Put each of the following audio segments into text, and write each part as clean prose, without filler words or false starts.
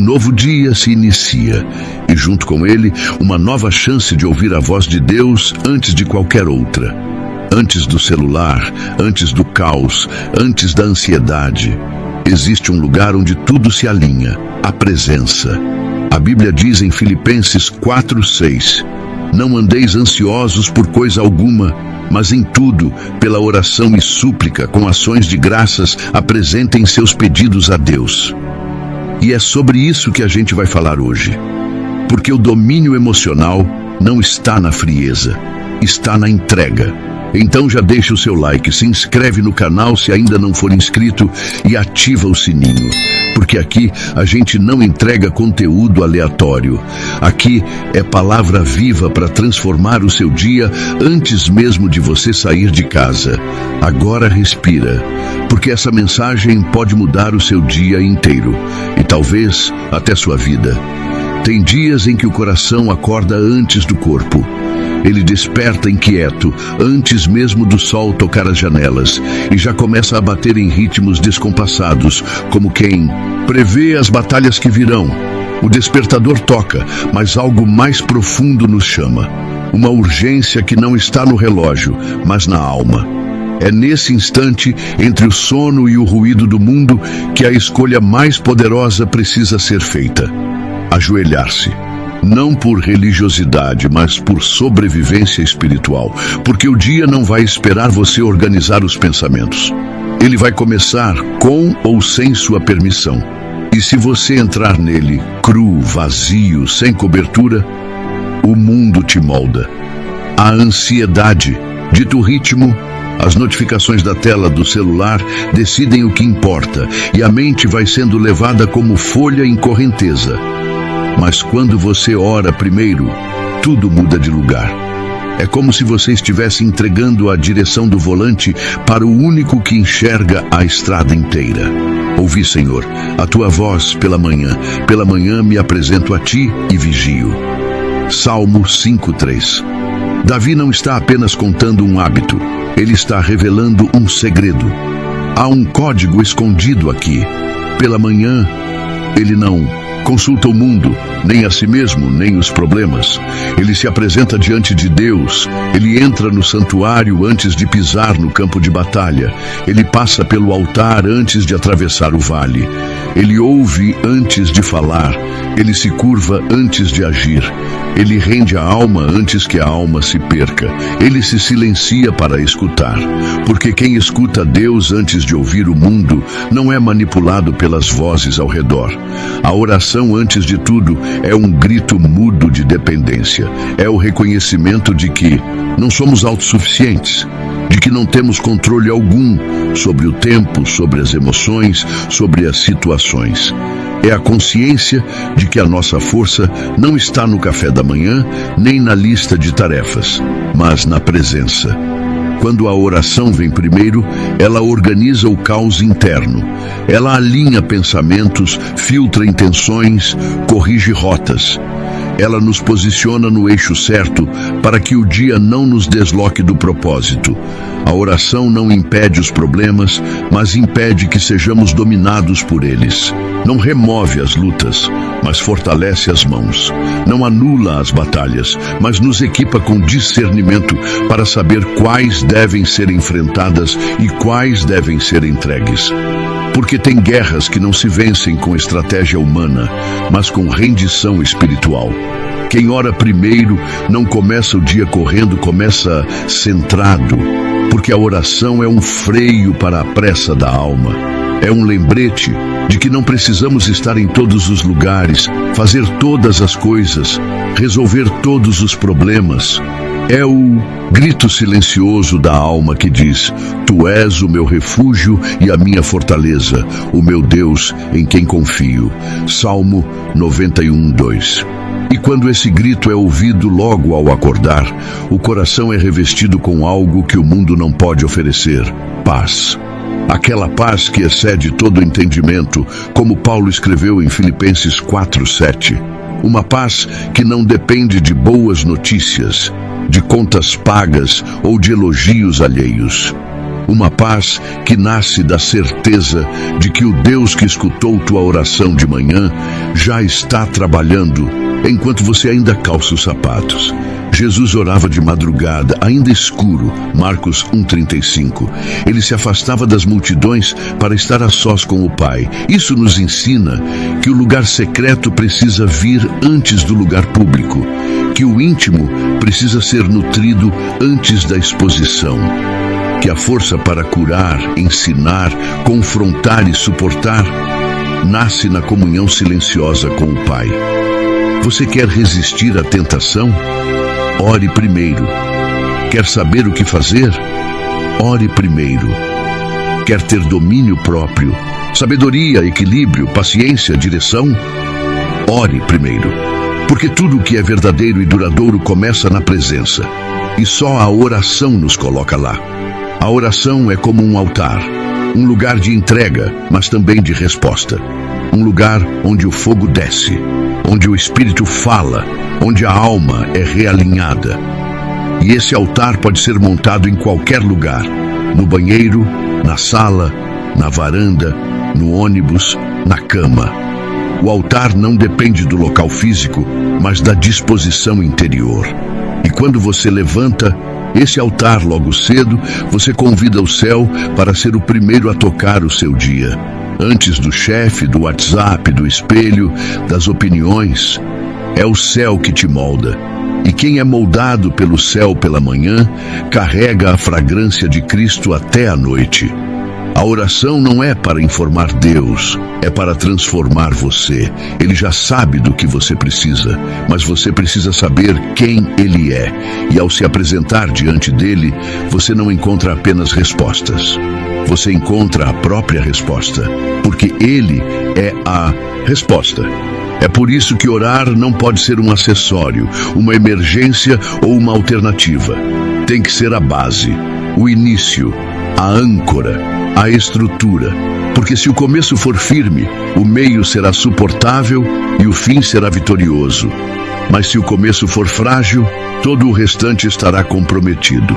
novo dia se inicia e, junto com ele, uma nova chance de ouvir a voz de Deus antes de qualquer outra. Antes do celular, antes do caos, antes da ansiedade, existe um lugar onde tudo se alinha, a presença. A Bíblia diz em Filipenses 4:6: não andeis ansiosos por coisa alguma, mas em tudo, pela oração e súplica, com ações de graças, apresentem seus pedidos a Deus. E é sobre isso que a gente vai falar hoje. Porque o domínio emocional não está na frieza, está na entrega. Então já deixa o seu like, se inscreve no canal se ainda não for inscrito e ativa o sininho. Porque aqui a gente não entrega conteúdo aleatório. Aqui é palavra viva para transformar o seu dia antes mesmo de você sair de casa. Agora respira, porque essa mensagem pode mudar o seu dia inteiro e talvez até sua vida. Tem dias em que o coração acorda antes do corpo. Ele desperta inquieto, antes mesmo do sol tocar as janelas, e já começa a bater em ritmos descompassados, como quem prevê as batalhas que virão. O despertador toca, mas algo mais profundo nos chama. Uma urgência que não está no relógio, mas na alma. É nesse instante, entre o sono e o ruído do mundo, que a escolha mais poderosa precisa ser feita: ajoelhar-se. Não por religiosidade, mas por sobrevivência espiritual. Porque o dia não vai esperar você organizar os pensamentos. Ele vai começar com ou sem sua permissão. E se você entrar nele, cru, vazio, sem cobertura, o mundo te molda. A ansiedade dita o ritmo, as notificações da tela do celular decidem o que importa, e a mente vai sendo levada como folha em correnteza. Mas quando você ora primeiro, tudo muda de lugar. É como se você estivesse entregando a direção do volante para o único que enxerga a estrada inteira. Ouvi, Senhor, a tua voz pela manhã me apresento a ti e vigio. Salmo 5:3. Davi não está apenas contando um hábito, ele está revelando um segredo. Há um código escondido aqui. Pela manhã, ele não consulta o mundo, nem a si mesmo, nem os problemas. Ele se apresenta diante de Deus. Ele entra no santuário antes de pisar no campo de batalha. Ele passa pelo altar antes de atravessar o vale. Ele ouve antes de falar. Ele se curva antes de agir. Ele rende a alma antes que a alma se perca. Ele se silencia para escutar. Porque quem escuta Deus antes de ouvir o mundo não é manipulado pelas vozes ao redor. A oração, antes de tudo, é um grito mudo de dependência. É o reconhecimento de que não somos autossuficientes, de que não temos controle algum sobre o tempo, sobre as emoções, sobre as situações. É a consciência de que a nossa força não está no café da manhã, nem na lista de tarefas, mas na presença. Quando a oração vem primeiro, ela organiza o caos interno. Ela alinha pensamentos, filtra intenções, corrige rotas. Ela nos posiciona no eixo certo para que o dia não nos desloque do propósito. A oração não impede os problemas, mas impede que sejamos dominados por eles. Não remove as lutas, mas fortalece as mãos. Não anula as batalhas, mas nos equipa com discernimento para saber quais devem ser enfrentadas e quais devem ser entregues. Porque tem guerras que não se vencem com estratégia humana, mas com rendição espiritual. Quem ora primeiro não começa o dia correndo, começa centrado. Porque a oração é um freio para a pressa da alma. É um lembrete de que não precisamos estar em todos os lugares, fazer todas as coisas, resolver todos os problemas. É o grito silencioso da alma que diz: Tu és o meu refúgio e a minha fortaleza, o meu Deus em quem confio. Salmo 91:2. E quando esse grito é ouvido logo ao acordar, o coração é revestido com algo que o mundo não pode oferecer: paz. Aquela paz que excede todo o entendimento, como Paulo escreveu em Filipenses 4:7. Uma paz que não depende de boas notícias, de contas pagas ou de elogios alheios. Uma paz que nasce da certeza de que o Deus que escutou tua oração de manhã já está trabalhando enquanto você ainda calça os sapatos. Jesus orava de madrugada, ainda escuro, Marcos 1,35. Ele se afastava das multidões para estar a sós com o Pai. Isso nos ensina que o lugar secreto precisa vir antes do lugar público, que o íntimo precisa ser nutrido antes da exposição, que a força para curar, ensinar, confrontar e suportar nasce na comunhão silenciosa com o Pai. Você quer resistir à tentação? Ore primeiro. Quer saber o que fazer? Ore primeiro. Quer ter domínio próprio, sabedoria, equilíbrio, paciência, direção? Ore primeiro. Porque tudo o que é verdadeiro e duradouro começa na presença. E só a oração nos coloca lá. A oração é como um altar, um lugar de entrega, mas também de resposta. Um lugar onde o fogo desce, onde o Espírito fala, onde a alma é realinhada. E esse altar pode ser montado em qualquer lugar, no banheiro, na sala, na varanda, no ônibus, na cama. O altar não depende do local físico, mas da disposição interior. E quando você levanta esse altar logo cedo, você convida o céu para ser o primeiro a tocar o seu dia. Antes do chefe, do WhatsApp, do espelho, das opiniões. É o céu que te molda. E quem é moldado pelo céu pela manhã, carrega a fragrância de Cristo até a noite. A oração não é para informar Deus, é para transformar você. Ele já sabe do que você precisa, mas você precisa saber quem Ele é. E ao se apresentar diante dele, você não encontra apenas respostas. Você encontra a própria resposta, porque Ele é a resposta. É por isso que orar não pode ser um acessório, uma emergência ou uma alternativa. Tem que ser a base, o início, a âncora, a estrutura. Porque se o começo for firme, o meio será suportável e o fim será vitorioso. Mas se o começo for frágil, todo o restante estará comprometido.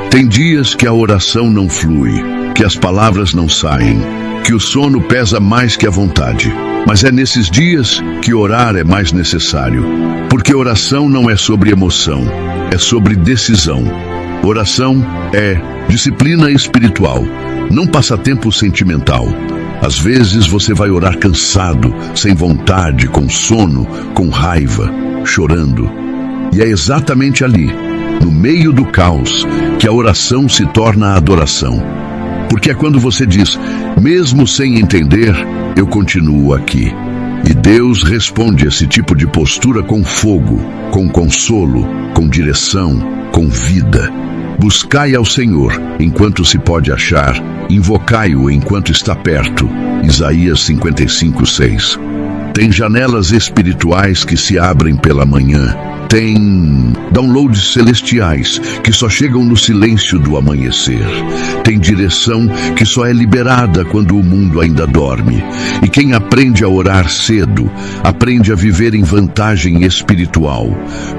Tem dias que a oração não flui, que as palavras não saem, que o sono pesa mais que a vontade. Mas é nesses dias que orar é mais necessário. Porque oração não é sobre emoção, é sobre decisão. Oração é disciplina espiritual, não passatempo sentimental. Às vezes você vai orar cansado, sem vontade, com sono, com raiva, chorando. E é exatamente ali, no meio do caos, que a oração se torna a adoração. Porque é quando você diz, mesmo sem entender, eu continuo aqui. E Deus responde esse tipo de postura com fogo, com consolo, com direção, com vida. Buscai ao Senhor enquanto se pode achar, invocai-o enquanto está perto. Isaías 55:6. Tem janelas espirituais que se abrem pela manhã. Tem downloads celestiais que só chegam no silêncio do amanhecer. Tem direção que só é liberada quando o mundo ainda dorme. E quem aprende a orar cedo, aprende a viver em vantagem espiritual,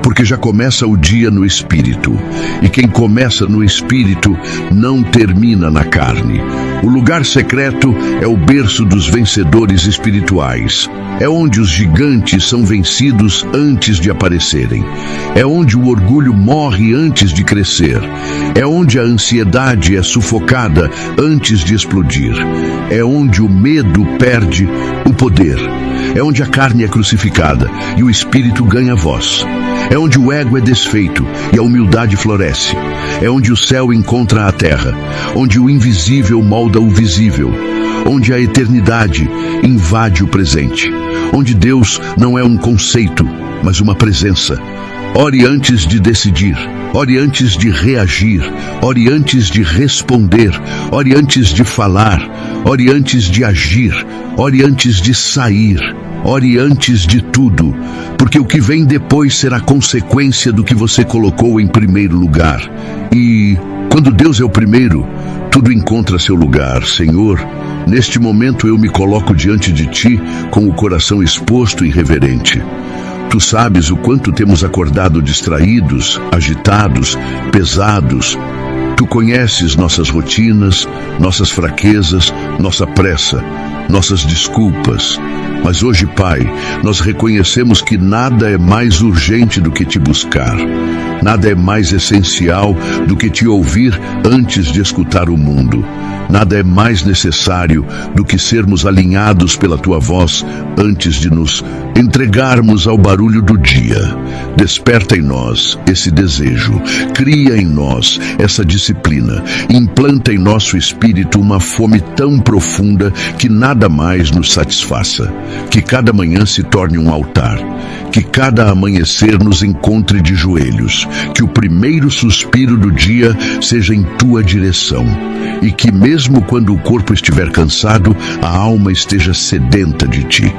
porque já começa o dia no espírito. E quem começa no espírito não termina na carne. O lugar secreto é o berço dos vencedores espirituais. É onde os gigantes são vencidos antes de aparecerem. É onde o orgulho morre antes de crescer. É onde a ansiedade é sufocada antes de explodir. É onde o medo perde o poder. É onde a carne é crucificada e o espírito ganha voz. É onde o ego é desfeito e a humildade floresce. É onde o céu encontra a terra. Onde o invisível molda o visível. Onde a eternidade invade o presente. Onde Deus não é um conceito, mas uma presença. Ore antes de decidir. Ore antes de reagir. Ore antes de responder. Ore antes de falar. Ore antes de agir. Ore antes de sair. Ore antes de tudo, porque o que vem depois será consequência do que você colocou em primeiro lugar. E quando Deus é o primeiro, tudo encontra seu lugar. Senhor, neste momento eu me coloco diante de Ti com o coração exposto e reverente. Tu sabes o quanto temos acordado distraídos, agitados, pesados, Tu conheces nossas rotinas, nossas fraquezas, nossa pressa, nossas desculpas. Mas hoje, Pai, nós reconhecemos que nada é mais urgente do que te buscar. Nada é mais essencial do que te ouvir antes de escutar o mundo. Nada é mais necessário do que sermos alinhados pela tua voz antes de nos entregarmos ao barulho do dia. Desperta em nós esse desejo, cria em nós essa disciplina, implanta em nosso espírito uma fome tão profunda que nada mais nos satisfaça. Que cada manhã se torne um altar, que cada amanhecer nos encontre de joelhos, que o primeiro suspiro do dia seja em tua direção, e que mesmo quando o corpo estiver cansado, a alma esteja sedenta de ti.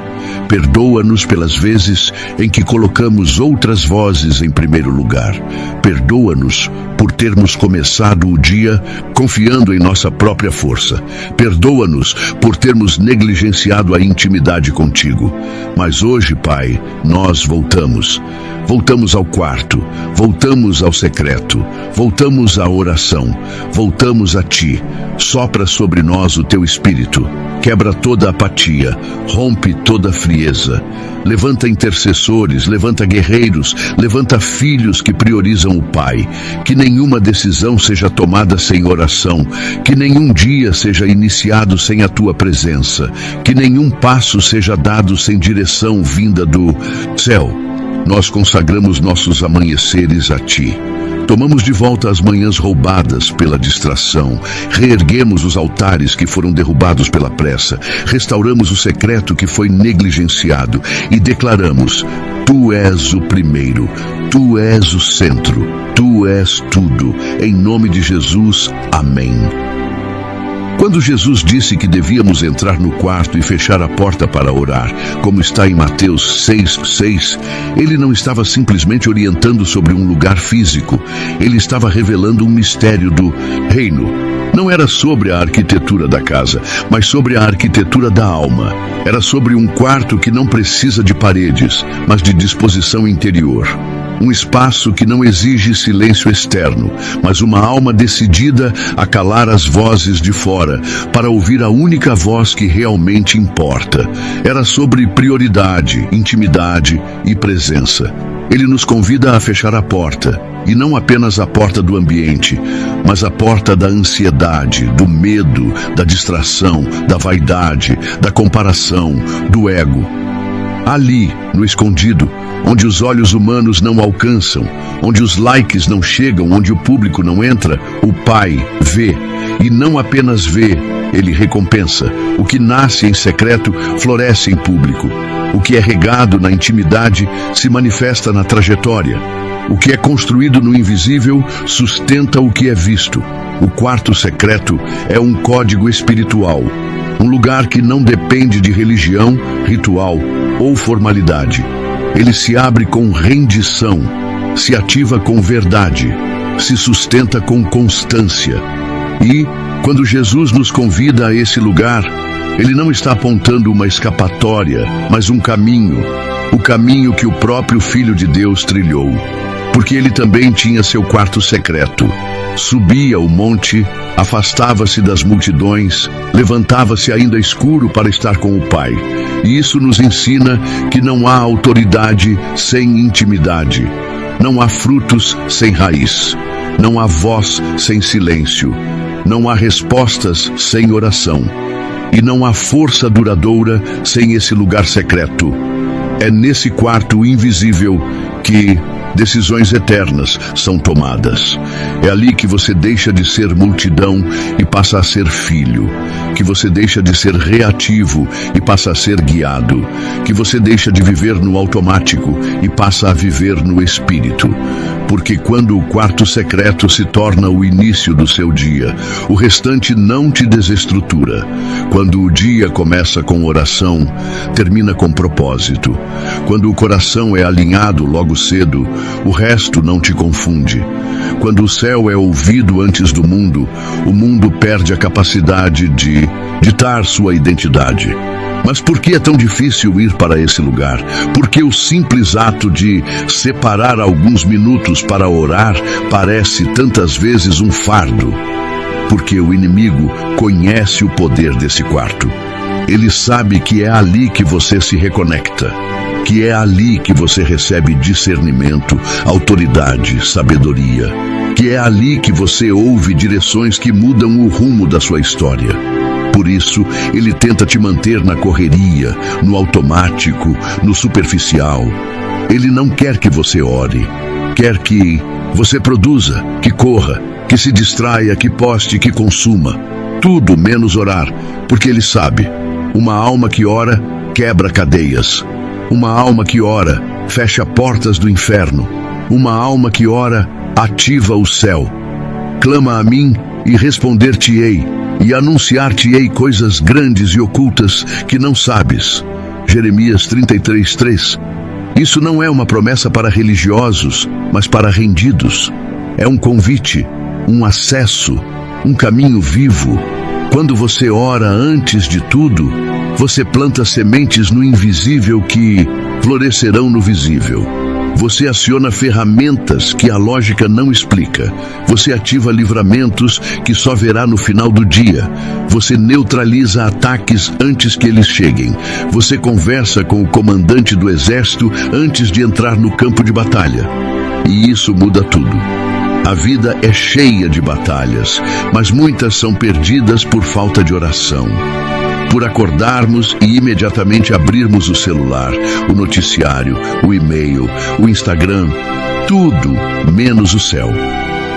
Perdoa-nos pelas vezes em que colocamos outras vozes em primeiro lugar. Perdoa-nos por termos começado o dia confiando em nossa própria força. Perdoa-nos por termos negligenciado a intimidade contigo. Mas hoje, Pai, nós voltamos. Voltamos ao quarto, voltamos ao secreto, voltamos à oração, voltamos a Ti. Sopra sobre nós o Teu Espírito, quebra toda a apatia, rompe toda a frieza. Levanta intercessores, levanta guerreiros, levanta filhos que priorizam o Pai. Que nenhuma decisão seja tomada sem oração, que nenhum dia seja iniciado sem a Tua presença, que nenhum passo seja dado sem direção vinda do céu. Nós consagramos nossos amanheceres a Ti. Tomamos de volta as manhãs roubadas pela distração, reerguemos os altares que foram derrubados pela pressa, restauramos o secreto que foi negligenciado e declaramos: Tu és o primeiro, Tu és o centro, Tu és tudo. Em nome de Jesus, amém. Quando Jesus disse que devíamos entrar no quarto e fechar a porta para orar, como está em Mateus 6:6, ele não estava simplesmente orientando sobre um lugar físico, ele estava revelando um mistério do reino. Não era sobre a arquitetura da casa, mas sobre a arquitetura da alma. Era sobre um quarto que não precisa de paredes, mas de disposição interior. Um espaço que não exige silêncio externo, mas uma alma decidida a calar as vozes de fora, para ouvir a única voz que realmente importa. Era sobre prioridade, intimidade e presença. Ele nos convida a fechar a porta, e não apenas a porta do ambiente, mas a porta da ansiedade, do medo, da distração, da vaidade, da comparação, do ego. Ali, no escondido, onde os olhos humanos não alcançam, onde os likes não chegam, onde o público não entra, o Pai vê, e não apenas vê, Ele recompensa. O que nasce em secreto floresce em público. O que é regado na intimidade se manifesta na trajetória. O que é construído no invisível sustenta o que é visto. O quarto secreto é um código espiritual, um lugar que não depende de religião, ritual ou formalidade. Ele se abre com rendição, se ativa com verdade, se sustenta com constância. E, quando Jesus nos convida a esse lugar, Ele não está apontando uma escapatória, mas um caminho, o caminho que o próprio Filho de Deus trilhou. Porque Ele também tinha seu quarto secreto. Subia o monte, afastava-se das multidões, levantava-se ainda escuro para estar com o Pai. E isso nos ensina que não há autoridade sem intimidade, não há frutos sem raiz, não há voz sem silêncio, não há respostas sem oração, e não há força duradoura sem esse lugar secreto. É nesse quarto invisível que decisões eternas são tomadas. É ali que você deixa de ser multidão e passa a ser filho. Que você deixa de ser reativo e passa a ser guiado. Que você deixa de viver no automático e passa a viver no espírito. Porque quando o quarto secreto se torna o início do seu dia, o restante não te desestrutura. Quando o dia começa com oração, termina com propósito. Quando o coração é alinhado logo cedo, o resto não te confunde. Quando o céu é ouvido antes do mundo, o mundo perde a capacidade de ditar sua identidade. Mas por que é tão difícil ir para esse lugar? Porque o simples ato de separar alguns minutos para orar parece tantas vezes um fardo. Porque o inimigo conhece o poder desse quarto. Ele sabe que é ali que você se reconecta, que é ali que você recebe discernimento, autoridade, sabedoria, que é ali que você ouve direções que mudam o rumo da sua história. Por isso, ele tenta te manter na correria, no automático, no superficial. Ele não quer que você ore, quer que você produza, que corra, que se distraia, que poste, que consuma. Tudo menos orar, porque ele sabe, uma alma que ora quebra cadeias. Uma alma que ora fecha portas do inferno. Uma alma que ora ativa o céu. Clama a mim e responder-te-ei, e anunciar-te-ei coisas grandes e ocultas que não sabes. Jeremias 33:3. Isso não é uma promessa para religiosos, mas para rendidos. É um convite, um acesso, um caminho vivo. Quando você ora antes de tudo, você planta sementes no invisível que florescerão no visível. Você aciona ferramentas que a lógica não explica. Você ativa livramentos que só verá no final do dia. Você neutraliza ataques antes que eles cheguem. Você conversa com o comandante do exército antes de entrar no campo de batalha. E isso muda tudo. A vida é cheia de batalhas, mas muitas são perdidas por falta de oração. Por acordarmos e imediatamente abrirmos o celular, o noticiário, o e-mail, o Instagram, tudo menos o céu.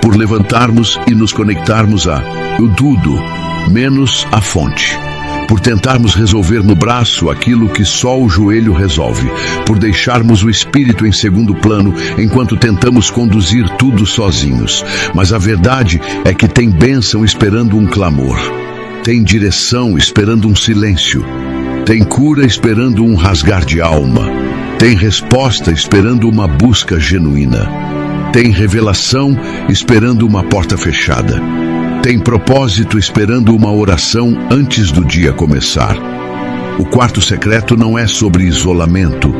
Por levantarmos e nos conectarmos o tudo, menos a fonte. Por tentarmos resolver no braço aquilo que só o joelho resolve. Por deixarmos o espírito em segundo plano enquanto tentamos conduzir tudo sozinhos. Mas a verdade é que tem bênção esperando um clamor. Tem direção esperando um silêncio. Tem cura esperando um rasgar de alma. Tem resposta esperando uma busca genuína. Tem revelação esperando uma porta fechada. Tem propósito esperando uma oração antes do dia começar. O quarto secreto não é sobre isolamento,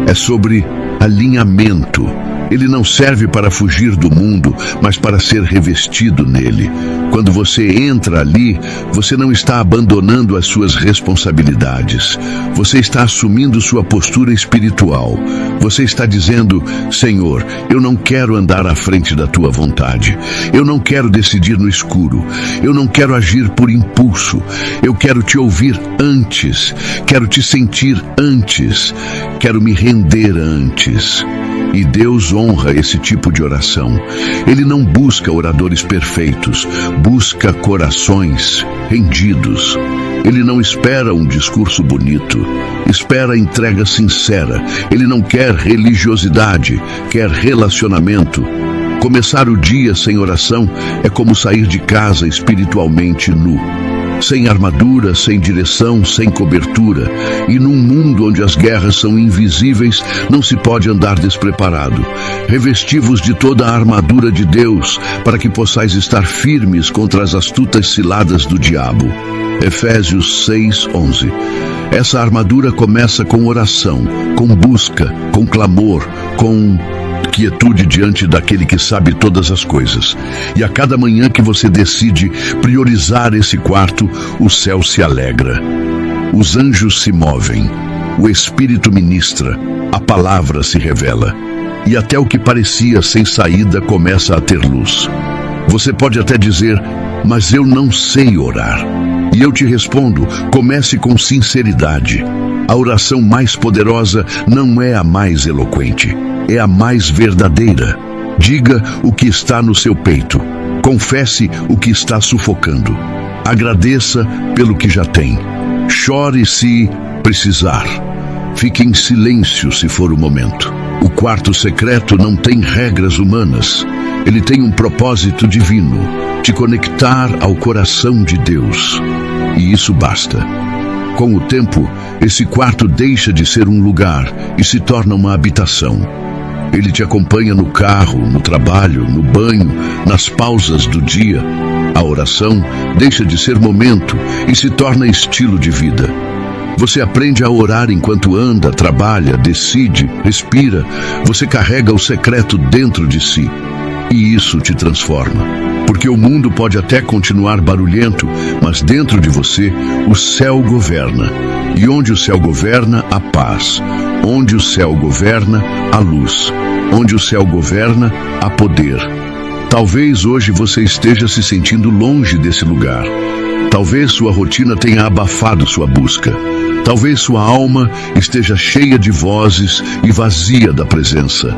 é sobre alinhamento. Ele não serve para fugir do mundo, mas para ser revestido nele. Quando você entra ali, você não está abandonando as suas responsabilidades. Você está assumindo sua postura espiritual. Você está dizendo: Senhor, eu não quero andar à frente da tua vontade. Eu não quero decidir no escuro. Eu não quero agir por impulso. Eu quero te ouvir antes. Quero te sentir antes. Quero me render antes. E Deus honra esse tipo de oração. Ele não busca oradores perfeitos, busca corações rendidos. Ele não espera um discurso bonito, espera entrega sincera. Ele não quer religiosidade, quer relacionamento. Começar o dia sem oração é como sair de casa espiritualmente nu. Sem armadura, sem direção, sem cobertura. E num mundo onde as guerras são invisíveis, não se pode andar despreparado. Revesti-vos de toda a armadura de Deus, para que possais estar firmes contra as astutas ciladas do diabo. Efésios 6:11. Essa armadura começa com oração, com busca, com clamor, com quietude diante daquele que sabe todas as coisas. E a cada manhã que você decide priorizar esse quarto, o céu se alegra. Os anjos se movem, o Espírito ministra, a palavra se revela. E até o que parecia sem saída começa a ter luz. Você pode até dizer: mas eu não sei orar. E eu te respondo: comece com sinceridade. A oração mais poderosa não é a mais eloquente, é a mais verdadeira. Diga o que está no seu peito. Confesse o que está sufocando. Agradeça pelo que já tem. Chore se precisar. Fique em silêncio se for o momento. O quarto secreto não tem regras humanas. Ele tem um propósito divino: te conectar ao coração de Deus. E isso basta. Com o tempo, esse quarto deixa de ser um lugar e se torna uma habitação. Ele te acompanha no carro, no trabalho, no banho, nas pausas do dia. A oração deixa de ser momento e se torna estilo de vida. Você aprende a orar enquanto anda, trabalha, decide, respira. Você carrega o secreto dentro de si. E isso te transforma. Porque o mundo pode até continuar barulhento, mas dentro de você, o céu governa. E onde o céu governa, a paz. Onde o céu governa, a luz. Onde o céu governa, há poder. Talvez hoje você esteja se sentindo longe desse lugar. Talvez sua rotina tenha abafado sua busca. Talvez sua alma esteja cheia de vozes e vazia da presença.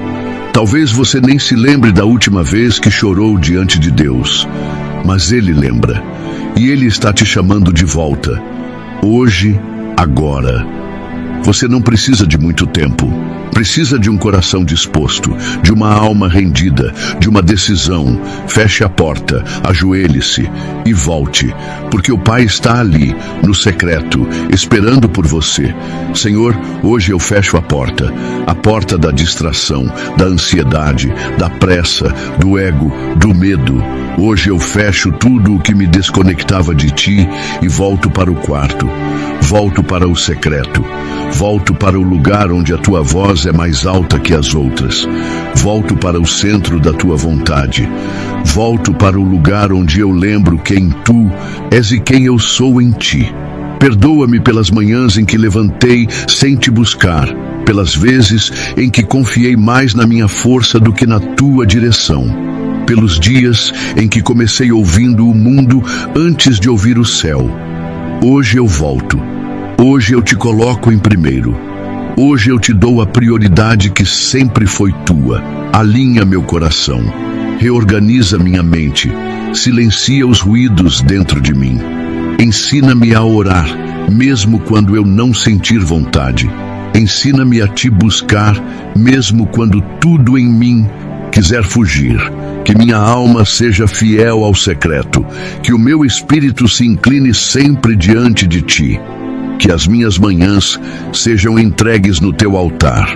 Talvez você nem se lembre da última vez que chorou diante de Deus. Mas Ele lembra. E Ele está te chamando de volta. Hoje, agora. Você não precisa de muito tempo. Precisa de um coração disposto, de uma alma rendida, de uma decisão. Feche a porta, ajoelhe-se e volte, porque o Pai está ali, no secreto, esperando por você. Senhor, hoje eu fecho a porta da distração, da ansiedade, da pressa, do ego, do medo. Hoje eu fecho tudo o que me desconectava de Ti e volto para o quarto. Volto para o secreto. Volto para o lugar onde a Tua voz é mais alta que as outras. Volto para o centro da Tua vontade. Volto para o lugar onde eu lembro quem Tu és e quem eu sou em Ti. Perdoa-me pelas manhãs em que levantei sem Te buscar, pelas vezes em que confiei mais na minha força do que na Tua direção, pelos dias em que comecei ouvindo o mundo antes de ouvir o céu. Hoje eu volto. Hoje eu te coloco em primeiro. Hoje eu te dou a prioridade que sempre foi tua. Alinha meu coração. Reorganiza minha mente. Silencia os ruídos dentro de mim. Ensina-me a orar, mesmo quando eu não sentir vontade. Ensina-me a te buscar, mesmo quando tudo em mim quiser fugir. Que minha alma seja fiel ao secreto. Que o meu espírito se incline sempre diante de Ti. Que as minhas manhãs sejam entregues no Teu altar.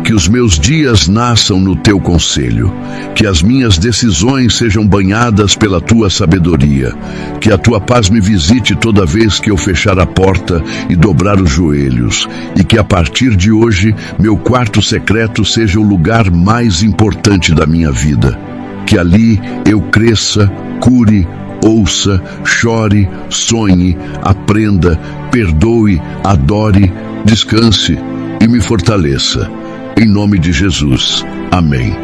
Que os meus dias nasçam no Teu conselho. Que as minhas decisões sejam banhadas pela Tua sabedoria. Que a Tua paz me visite toda vez que eu fechar a porta e dobrar os joelhos. E que a partir de hoje, meu quarto secreto seja o lugar mais importante da minha vida. Que ali eu cresça, cure, ouça, chore, sonhe, aprenda, perdoe, adore, descanse e me fortaleça. Em nome de Jesus. Amém.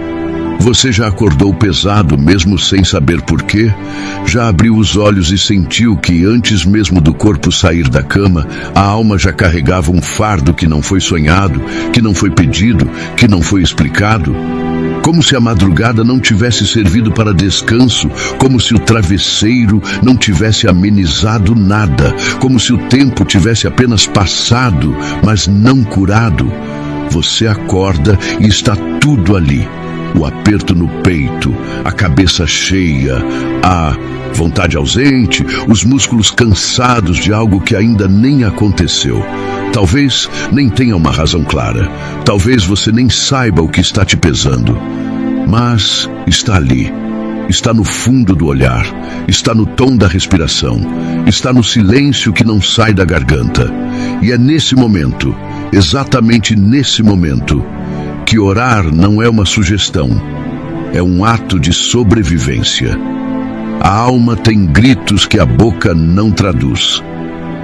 Você já acordou pesado mesmo sem saber por quê? Já abriu os olhos e sentiu que antes mesmo do corpo sair da cama, a alma já carregava um fardo que não foi sonhado, que não foi pedido, que não foi explicado? Como se a madrugada não tivesse servido para descanso, como se o travesseiro não tivesse amenizado nada, como se o tempo tivesse apenas passado, mas não curado. Você acorda e está tudo ali. O aperto no peito, a cabeça cheia, a vontade ausente, os músculos cansados de algo que ainda nem aconteceu. Talvez nem tenha uma razão clara. Talvez você nem saiba o que está te pesando. Mas está ali. Está no fundo do olhar. Está no tom da respiração. Está no silêncio que não sai da garganta. E é nesse momento, exatamente nesse momento, que orar não é uma sugestão. É um ato de sobrevivência. A alma tem gritos que a boca não traduz.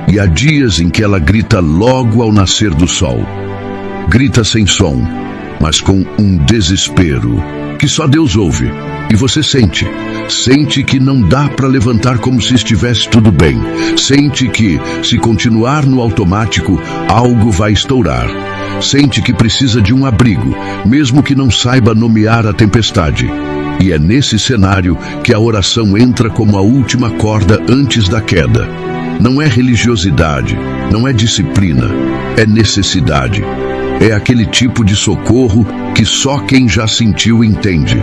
E há dias em que ela grita logo ao nascer do sol. Grita sem som, mas com um desespero que só Deus ouve. E você sente. Sente que não dá para levantar como se estivesse tudo bem. Sente que, se continuar no automático, algo vai estourar. Sente que precisa de um abrigo, mesmo que não saiba nomear a tempestade. E é nesse cenário que a oração entra como a última corda antes da queda. Não é religiosidade, não é disciplina, é necessidade. É aquele tipo de socorro que só quem já sentiu entende.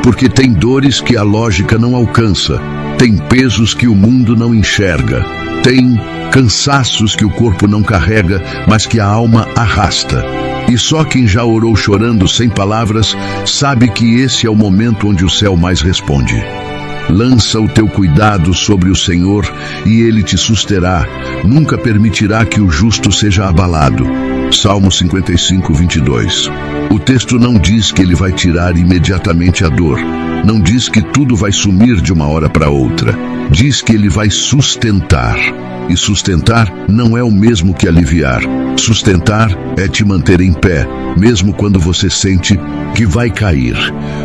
Porque tem dores que a lógica não alcança, tem pesos que o mundo não enxerga, tem cansaços que o corpo não carrega, mas que a alma arrasta. E só quem já orou chorando sem palavras sabe que esse é o momento onde o céu mais responde. Lança o teu cuidado sobre o Senhor e Ele te susterá. Nunca permitirá que o justo seja abalado. Salmo 55, 22. O texto não diz que Ele vai tirar imediatamente a dor. Não diz que tudo vai sumir de uma hora para outra. Diz que Ele vai sustentar. E sustentar não é o mesmo que aliviar. Sustentar é te manter em pé, mesmo quando você sente que vai cair.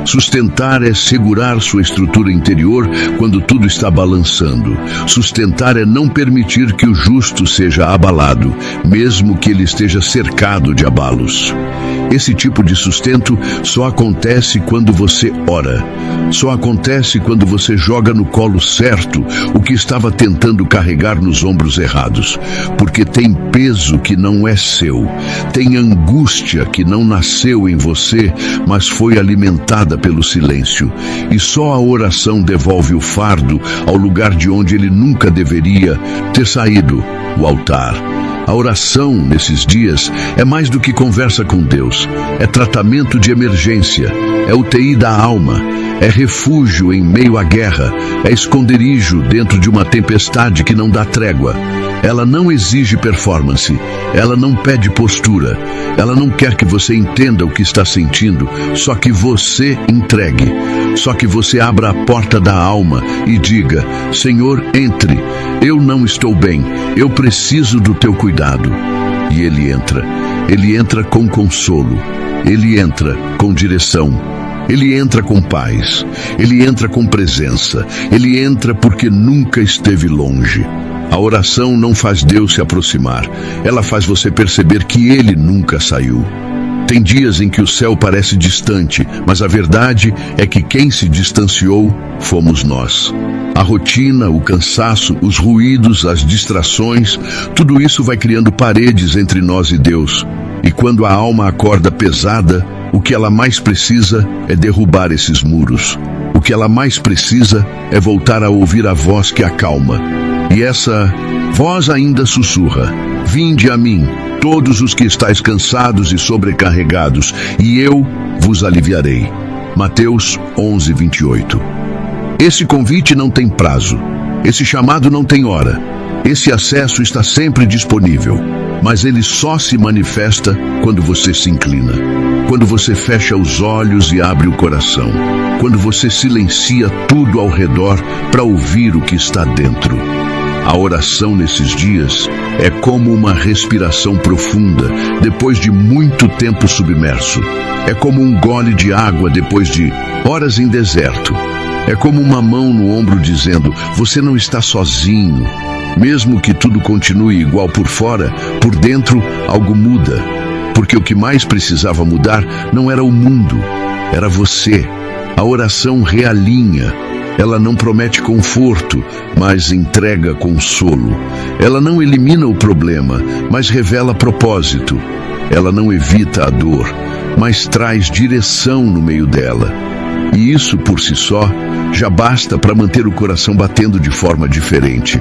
Sustentar é segurar sua estrutura interior quando tudo está balançando. Sustentar é não permitir que o justo seja abalado, mesmo que ele esteja cercado de abalos. Esse tipo de sustento só acontece quando você ora. Só acontece quando você joga no colo certo o que estava tentando carregar nos ombros errados. Porque tem peso que não é seu. Tem angústia que não nasceu em você, mas foi alimentada pelo silêncio. E só a oração devolve o fardo ao lugar de onde ele nunca deveria ter saído, o altar. A oração, nesses dias, é mais do que conversa com Deus. É tratamento de emergência, é UTI da alma, é refúgio em meio à guerra, é esconderijo dentro de uma tempestade que não dá trégua. Ela não exige performance, ela não pede postura, ela não quer que você entenda o que está sentindo, só que você entregue, só que você abra a porta da alma e diga: Senhor, entre, eu não estou bem, eu preciso do teu cuidado. E Ele entra com consolo, Ele entra com direção, Ele entra com paz, Ele entra com presença, Ele entra porque nunca esteve longe. A oração não faz Deus se aproximar, ela faz você perceber que Ele nunca saiu. Tem dias em que o céu parece distante, mas a verdade é que quem se distanciou fomos nós. A rotina, o cansaço, os ruídos, as distrações, tudo isso vai criando paredes entre nós e Deus. E quando a alma acorda pesada, o que ela mais precisa é derrubar esses muros. O que ela mais precisa é voltar a ouvir a voz que acalma. E essa voz ainda sussurra: Vinde a mim, todos os que estáis cansados e sobrecarregados, e eu vos aliviarei. Mateus 11, 28. Esse convite não tem prazo, esse chamado não tem hora, esse acesso está sempre disponível, mas ele só se manifesta quando você se inclina, quando você fecha os olhos e abre o coração, quando você silencia tudo ao redor para ouvir o que está dentro. A oração nesses dias é como uma respiração profunda depois de muito tempo submerso. É como um gole de água depois de horas em deserto. É como uma mão no ombro dizendo: você não está sozinho. Mesmo que tudo continue igual por fora, por dentro algo muda. Porque o que mais precisava mudar não era o mundo, era você. A oração realinha. Ela não promete conforto, mas entrega consolo. Ela não elimina o problema, mas revela propósito. Ela não evita a dor, mas traz direção no meio dela. E isso, por si só, já basta para manter o coração batendo de forma diferente.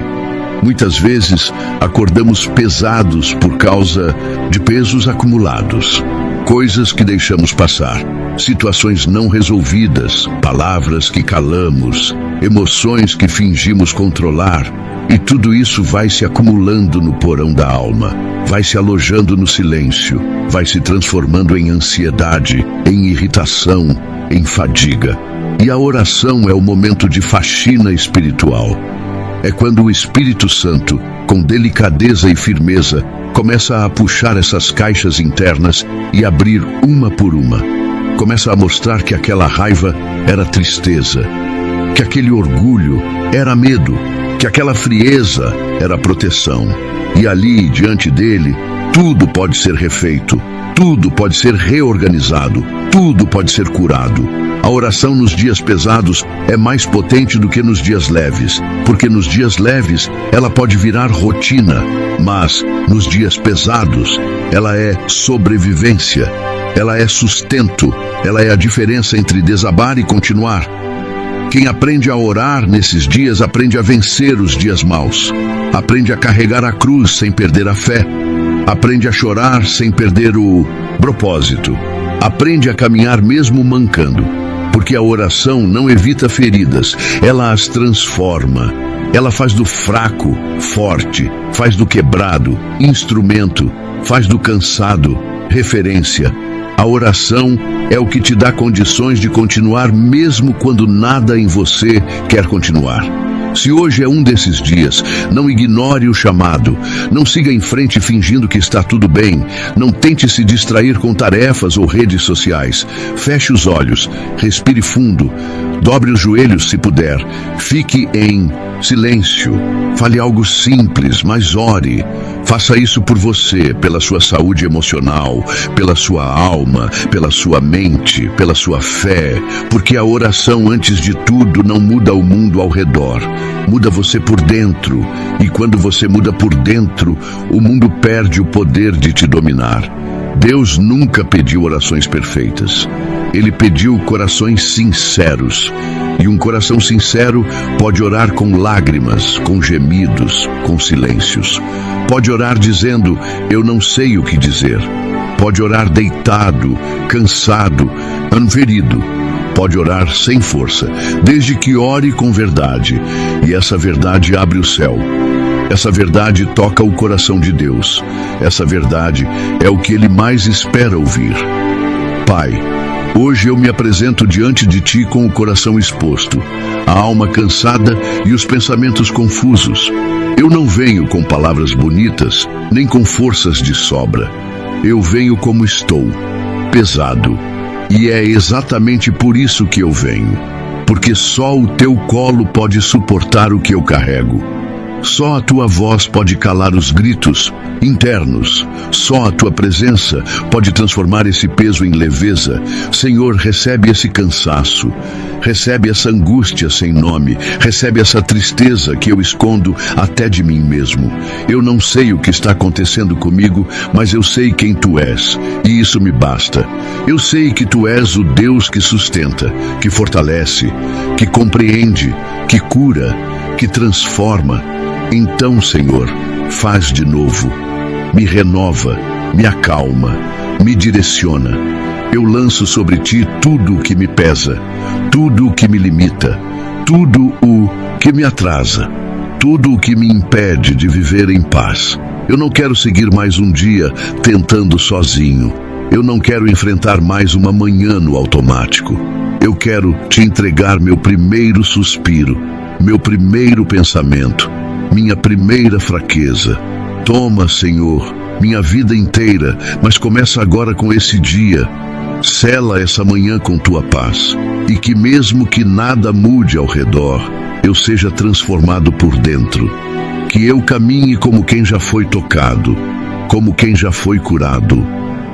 Muitas vezes, acordamos pesados por causa de pesos acumulados. Coisas que deixamos passar, situações não resolvidas, palavras que calamos, emoções que fingimos controlar, e tudo isso vai se acumulando no porão da alma, vai se alojando no silêncio, vai se transformando em ansiedade, em irritação, em fadiga. E a oração é o momento de faxina espiritual. É quando o Espírito Santo, com delicadeza e firmeza, começa a puxar essas caixas internas e abrir uma por uma. Começa a mostrar que aquela raiva era tristeza, que aquele orgulho era medo, que aquela frieza era proteção. E ali, diante dele, tudo pode ser refeito, tudo pode ser reorganizado, tudo pode ser curado. A oração nos dias pesados é mais potente do que nos dias leves, porque nos dias leves ela pode virar rotina, mas nos dias pesados ela é sobrevivência, ela é sustento, ela é a diferença entre desabar e continuar. Quem aprende a orar nesses dias aprende a vencer os dias maus, aprende a carregar a cruz sem perder a fé, aprende a chorar sem perder o propósito, aprende a caminhar mesmo mancando. porque a oração não evita feridas, ela as transforma. Ela faz do fraco forte, faz do quebrado instrumento, faz do cansado referência. A oração é o que te dá condições de continuar mesmo quando nada em você quer continuar. Se hoje é um desses dias, não ignore o chamado, não siga em frente fingindo que está tudo bem, não tente se distrair com tarefas ou redes sociais. Feche os olhos, respire fundo, dobre os joelhos se puder, fique em silêncio, fale algo simples, mas ore. Faça isso por você, pela sua saúde emocional, pela sua alma, pela sua mente, pela sua fé, porque a oração, antes de tudo, não muda o mundo ao redor, muda você por dentro, e quando você muda por dentro, o mundo perde o poder de te dominar. Deus nunca pediu orações perfeitas. Ele pediu corações sinceros. E um coração sincero pode orar com lágrimas, com gemidos, com silêncios. Pode orar dizendo, eu não sei o que dizer. Pode orar deitado, cansado, ferido. Pode orar sem força, desde que ore com verdade. E essa verdade abre o céu. Essa verdade toca o coração de Deus. Essa verdade é o que Ele mais espera ouvir. Pai, hoje eu me apresento diante de Ti com o coração exposto, a alma cansada e os pensamentos confusos. Eu não venho com palavras bonitas, nem com forças de sobra. Eu venho como estou, pesado. E é exatamente por isso que eu venho, porque só o Teu colo pode suportar o que eu carrego. Só a Tua voz pode calar os gritos internos. Só a Tua presença pode transformar esse peso em leveza. Senhor, recebe esse cansaço. Recebe essa angústia sem nome. Recebe essa tristeza que eu escondo até de mim mesmo. Eu não sei o que está acontecendo comigo, mas eu sei quem Tu és, e isso me basta. Eu sei que Tu és o Deus que sustenta, que fortalece, que compreende, que cura, que transforma. Então, Senhor, faz de novo, me renova, me acalma, me direciona. Eu lanço sobre Ti tudo o que me pesa, tudo o que me limita, tudo o que me atrasa, tudo o que me impede de viver em paz. Eu não quero seguir mais um dia tentando sozinho. Eu não quero enfrentar mais uma manhã no automático. Eu quero Te entregar meu primeiro suspiro, meu primeiro pensamento, minha primeira fraqueza. Toma, Senhor, minha vida inteira, mas começa agora com esse dia. Sela essa manhã com Tua paz, e que mesmo que nada mude ao redor, eu seja transformado por dentro. Que eu caminhe como quem já foi tocado, como quem já foi curado,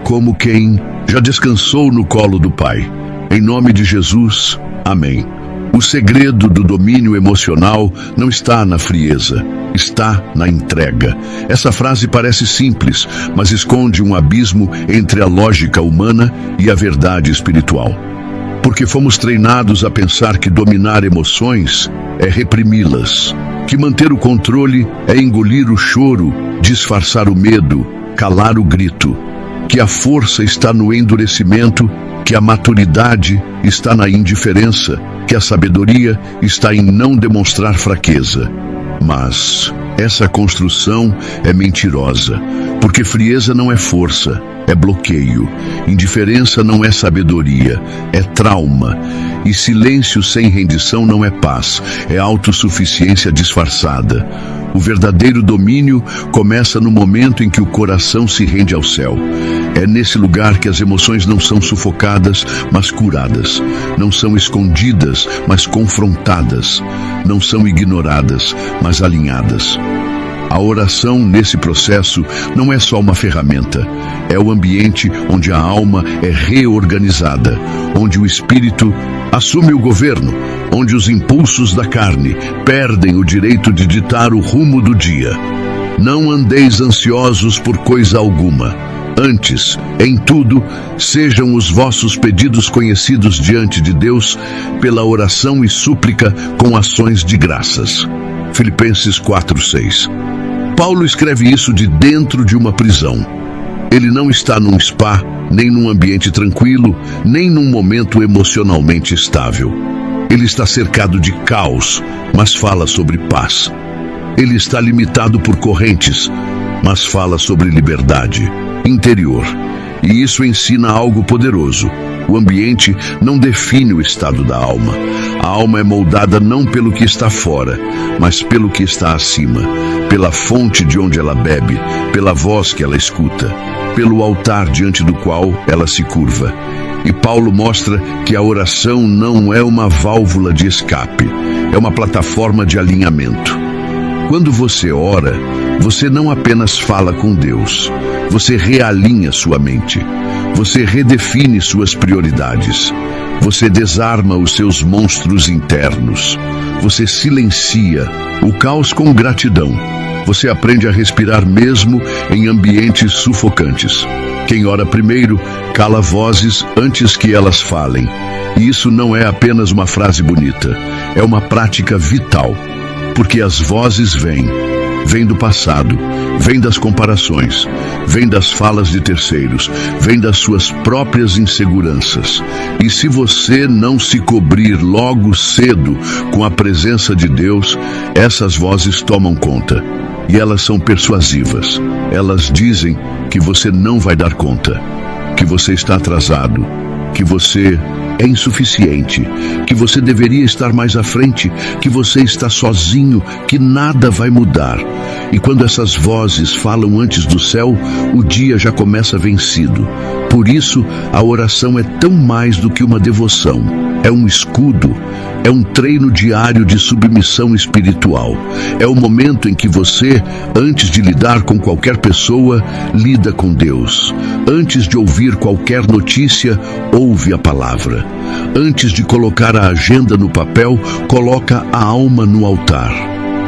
como quem já descansou no colo do Pai. Em nome de Jesus, amém. O segredo do domínio emocional não está na frieza, está na entrega. Essa frase parece simples, mas esconde um abismo entre a lógica humana e a verdade espiritual. Porque fomos treinados a pensar que dominar emoções é reprimi-las, que manter o controle é engolir o choro, disfarçar o medo, calar o grito, que a força está no endurecimento, que a maturidade está na indiferença, que a sabedoria está em não demonstrar fraqueza. Mas essa construção é mentirosa, porque frieza não é força, é bloqueio. Indiferença não é sabedoria, é trauma. E silêncio sem rendição não é paz, é autossuficiência disfarçada. O verdadeiro domínio começa no momento em que o coração se rende ao céu. É nesse lugar que as emoções não são sufocadas, mas curadas. Não são escondidas, mas confrontadas. Não são ignoradas, mas alinhadas. A oração nesse processo não é só uma ferramenta, é o ambiente onde a alma é reorganizada, onde o espírito assume o governo, onde os impulsos da carne perdem o direito de ditar o rumo do dia. Não andeis ansiosos por coisa alguma. Antes, em tudo, sejam os vossos pedidos conhecidos diante de Deus pela oração e súplica com ações de graças. Filipenses 4:6. Paulo escreve isso de dentro de uma prisão. Ele não está num spa, nem num ambiente tranquilo, nem num momento emocionalmente estável. Ele está cercado de caos, mas fala sobre paz. Ele está limitado por correntes, mas fala sobre liberdade interior. E isso ensina algo poderoso. O ambiente não define o estado da alma. A alma é moldada não pelo que está fora, mas pelo que está acima, pela fonte de onde ela bebe, pela voz que ela escuta, pelo altar diante do qual ela se curva. E Paulo mostra que a oração não é uma válvula de escape, é uma plataforma de alinhamento. Quando você ora, você não apenas fala com Deus, você realinha sua mente, você redefine suas prioridades, você desarma os seus monstros internos, você silencia o caos com gratidão, você aprende a respirar mesmo em ambientes sufocantes. Quem ora primeiro cala vozes antes que elas falem. E isso não é apenas uma frase bonita, é uma prática vital. Porque as vozes vêm do passado, vêm das comparações, vêm das falas de terceiros, vêm das suas próprias inseguranças. E se você não se cobrir logo cedo com a presença de Deus, essas vozes tomam conta. E elas são persuasivas. Elas dizem que você não vai dar conta, que você está atrasado, que você é insuficiente, que você deveria estar mais à frente, que você está sozinho, que nada vai mudar. E quando essas vozes falam antes do céu, o dia já começa vencido. Por isso, a oração é tão mais do que uma devoção. É um escudo, é um treino diário de submissão espiritual. É o momento em que você, antes de lidar com qualquer pessoa, lida com Deus. Antes de ouvir qualquer notícia, ouve a palavra. Antes de colocar a agenda no papel, coloca a alma no altar.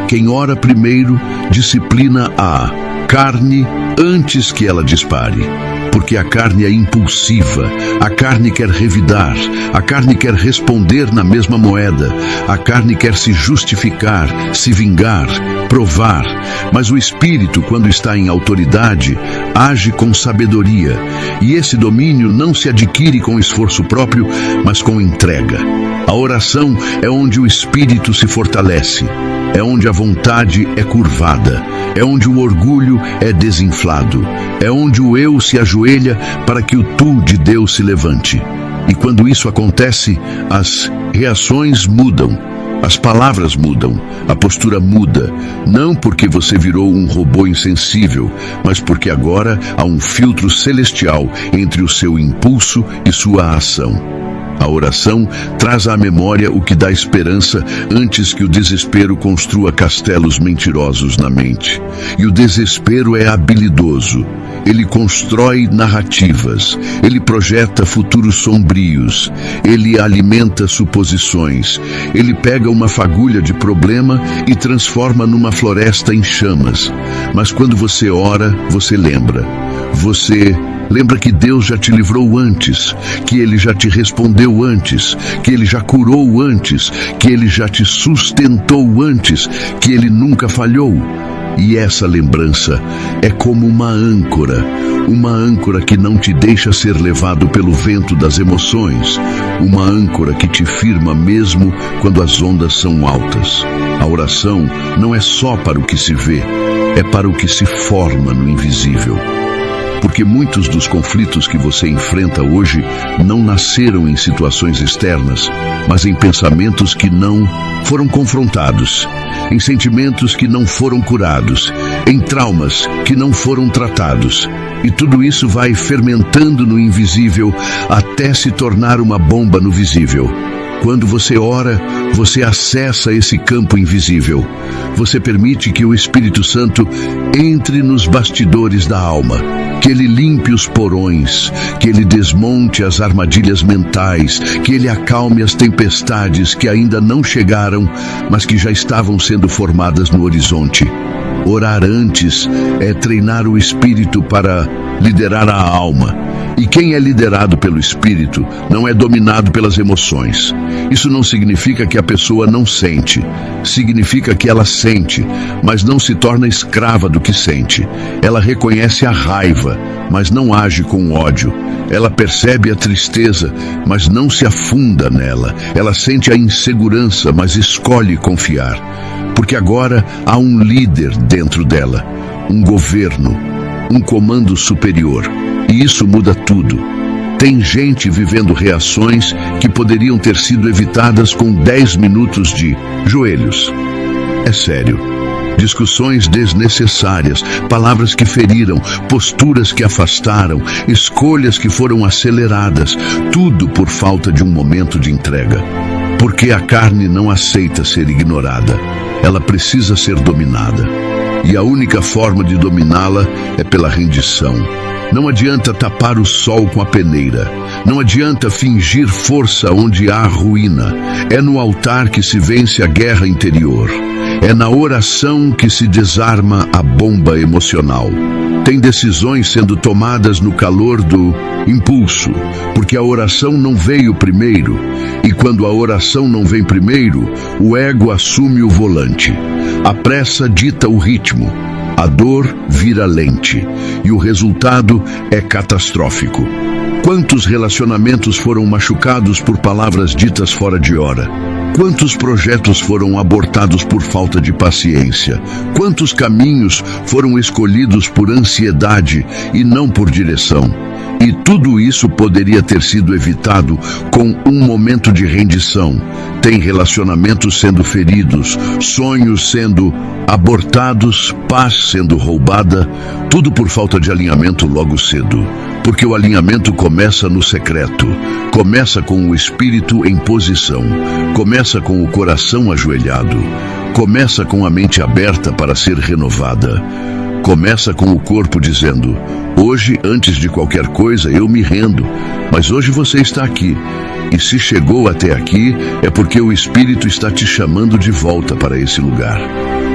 Quem ora primeiro, disciplina a carne antes que ela dispare. Porque a carne é impulsiva, a carne quer revidar, a carne quer responder na mesma moeda, a carne quer se justificar, se vingar, provar. Mas o espírito, quando está em autoridade, age com sabedoria. E esse domínio não se adquire com esforço próprio, mas com entrega. A oração é onde o espírito se fortalece, é onde a vontade é curvada, é onde o orgulho é desinflado, é onde o eu se ajoelha para que o tu de Deus se levante. E quando isso acontece, as reações mudam, as palavras mudam, a postura muda, não porque você virou um robô insensível, mas porque agora há um filtro celestial entre o seu impulso e sua ação. A oração traz à memória o que dá esperança antes que o desespero construa castelos mentirosos na mente. E o desespero é habilidoso. Ele constrói narrativas, ele projeta futuros sombrios, ele alimenta suposições, ele pega uma fagulha de problema e transforma numa floresta em chamas. Mas quando você ora, você lembra. Você lembra que Deus já te livrou antes, que Ele já te respondeu antes, que Ele já curou antes, que Ele já te sustentou antes, que Ele nunca falhou. E essa lembrança é como uma âncora que não te deixa ser levado pelo vento das emoções, uma âncora que te firma mesmo quando as ondas são altas. A oração não é só para o que se vê, é para o que se forma no invisível. Porque muitos dos conflitos que você enfrenta hoje não nasceram em situações externas, mas em pensamentos que não foram confrontados, em sentimentos que não foram curados, em traumas que não foram tratados. E tudo isso vai fermentando no invisível até se tornar uma bomba no visível. Quando você ora, você acessa esse campo invisível. Você permite que o Espírito Santo entre nos bastidores da alma, que ele limpe os porões, que ele desmonte as armadilhas mentais, que ele acalme as tempestades que ainda não chegaram, mas que já estavam sendo formadas no horizonte. Orar antes é treinar o espírito para liderar a alma. E quem é liderado pelo Espírito não é dominado pelas emoções. Isso não significa que a pessoa não sente. Significa que ela sente, mas não se torna escrava do que sente. Ela reconhece a raiva, mas não age com ódio. Ela percebe a tristeza, mas não se afunda nela. Ela sente a insegurança, mas escolhe confiar. Porque agora há um líder dentro dela, um governo, um comando superior. E isso muda tudo. Tem gente vivendo reações que poderiam ter sido evitadas com 10 minutos de joelhos. É sério. Discussões desnecessárias, palavras que feriram, posturas que afastaram, escolhas que foram aceleradas, tudo por falta de um momento de entrega. Porque a carne não aceita ser ignorada. Ela precisa ser dominada. E a única forma de dominá-la é pela rendição. Não adianta tapar o sol com a peneira. Não adianta fingir força onde há ruína. É no altar que se vence a guerra interior. É na oração que se desarma a bomba emocional. Tem decisões sendo tomadas no calor do impulso, porque a oração não veio primeiro. E quando a oração não vem primeiro, o ego assume o volante. A pressa dita o ritmo. A dor vira lente e o resultado é catastrófico. Quantos relacionamentos foram machucados por palavras ditas fora de hora? Quantos projetos foram abortados por falta de paciência? Quantos caminhos foram escolhidos por ansiedade e não por direção? E tudo isso poderia ter sido evitado com um momento de rendição. Tem relacionamentos sendo feridos, sonhos sendo abortados, paz sendo roubada, tudo por falta de alinhamento logo cedo. Porque o alinhamento começa no secreto, começa com o espírito em posição, começa com o coração ajoelhado, começa com a mente aberta para ser renovada. Começa com o corpo dizendo: hoje, antes de qualquer coisa, eu me rendo, mas hoje você está aqui. E se chegou até aqui, é porque o Espírito está te chamando de volta para esse lugar.